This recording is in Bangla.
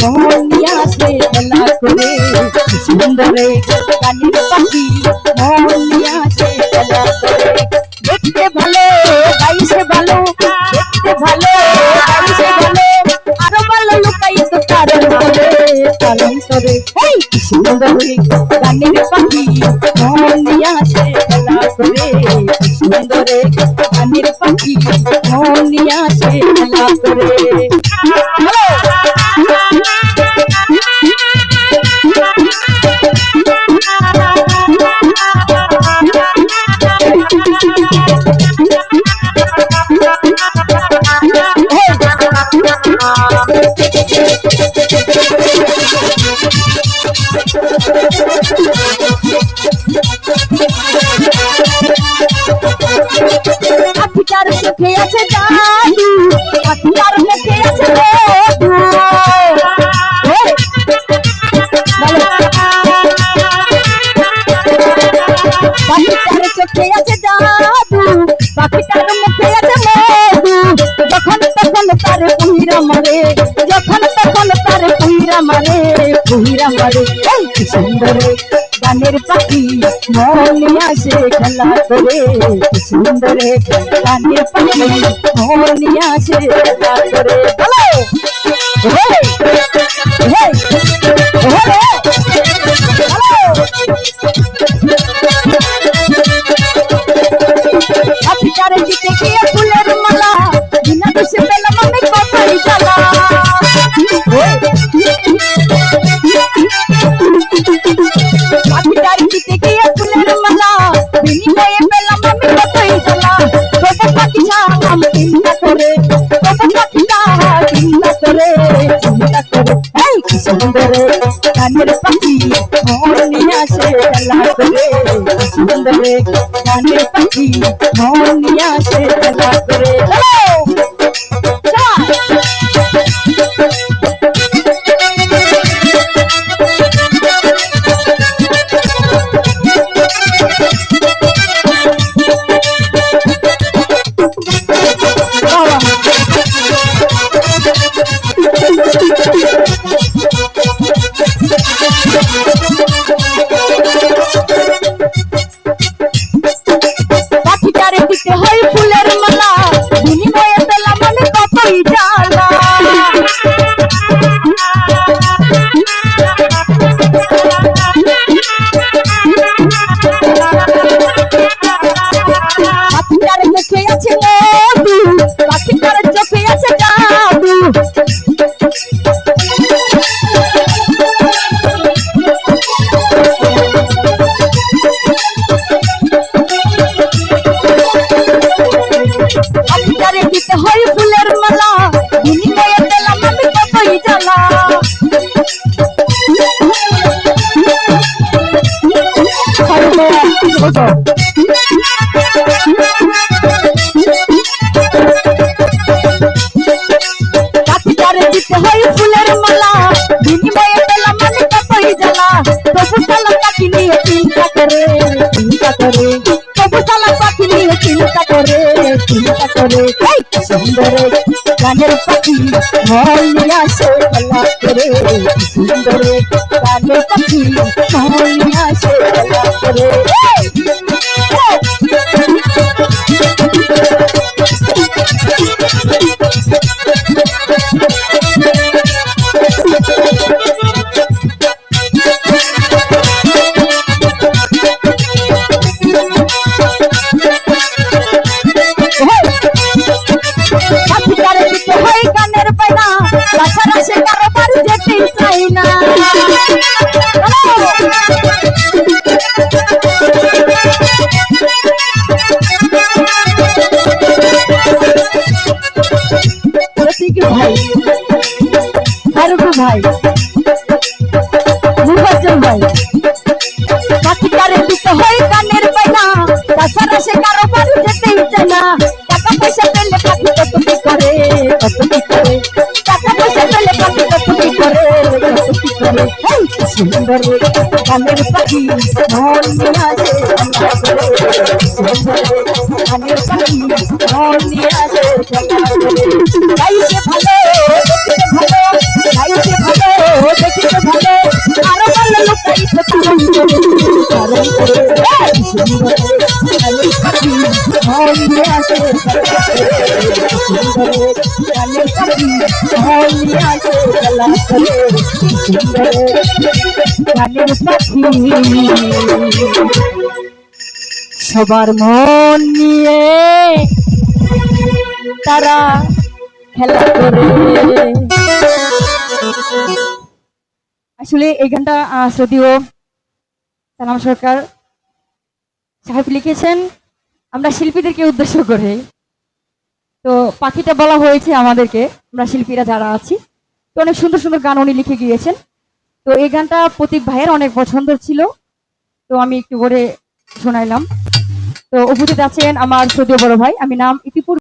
মন নিয়ে আসে খেলা করে সুন্দরে গানের পাখি মন নিয়ে আসে খেলা করে দেখতে ভালো গাইছে ভালো দেখতে ভালো গাইছে ভালো আরো ভালো লুকাই তো কারণ করে সুন্দরে গানের পাখি মন নিয়ে আসে খেলা করে সুন্দরে গানের পাখি মন নিয়ে আসে খেলা করে পাখিটার চোখে আছে জাদু পাখিটার মুখে আছে মধু পাখিটার চোখে আছে জাদু পাখিটার মুখে আছে মধু যখন তখন তার কুহিরা মারে যখন তখন তার কুহিরা মারে সুন্দরে গানের পাখি মন নিয়ে আসে খেলা করে সুন্দরে গানের পাখি মন নিয়ে আসে খেলা করে বলো পাখিটারে দিতে গিয়ে ফুলের মালা বিনা দোষে পেলাম আমি কতই জ্বালা পাখিটার দিতে গিয়ে ফুলের মালা বিনিময়ে পেলাম আমি কতই জ্বালা তবু পাখিটা আমি চিন্তা করে তবু পাখিটা চিন্তা করে সুন্দরে গানের পাখি মন নিয়ে আসে খেলা করে সুন্দরে গানের পাখি মন নিয়ে আসে খেলা করে পাখিটারে দিতে হয় ফুলের মালা বিনিময়ে পেলাম আমি কতই জ্বালা পাখিটার মুখে আছে মধু পাখিটার চোখে আছে জাদু পাখিটারে দিতে হয় ফুলের মালা বিনিময়ে পেলাম আমি কতই জ্বালা পাখিটারে দিতে হয় ফুলের মালা বিনিময়ে পেলাম আমি কতই জ্বালা তবু সালা পাখি নিয়ে চিন্তা করে তবু সালা পাখি নিয়ে চিন্তা করে সুন্দরে গানের পাখি মন নিয়ে আসে খেলা করে সুন্দরে গানের পাখি মন নিয়ে আসে খেলা করে পাখিটারে দিতে হয় গানের পায়না তাছাড়া সে কারো বাড়ি যেতেই চাই না ভাই ফারুকু ভাই মুফাজ্জল ভাই পাখিটারে দিতে হয় গানের পায়না তাছাড়া সে কারো বাড়ি যেতেই চায় না টাকা পয়সা পেলে পাখি কত কি করে টাকা পয়সা পেলে পাখি কত কি করে সুন্দর গানের পাখি মন নিয়ে আসে গানের পাখি মন নিয়ে আসে গাইছে ভালো গাইছে ভালো সুন্দর কানের পাখি মন নিয়ে আসে সুন্দর কানের পাখি মন নিয়ে আসে খেলা করে সুন্দর কানের পাখি সবার মন নিয়ে তারা খেলা করে। আসলে এই গানটা শ্রদ্ধেয় সালাম সরকার সাহেব লিখেছেন আমরা শিল্পীদেরকে উদ্দেশ্য করে। তো পাখিটা বলা হয়েছে আমাদেরকে, আমরা শিল্পীরা যারা আছি। তো অনেক সুন্দর সুন্দর গান উনি লিখে গিয়েছেন। তো এই গানটা প্রতীক ভাইয়ের অনেক পছন্দ ছিল, তো আমি একটু করে শোনাইলাম। তো উপস্থিত আছেন আমার শ্রদ্ধেয় বড় ভাই, আমি নাম ইতিপূর্বে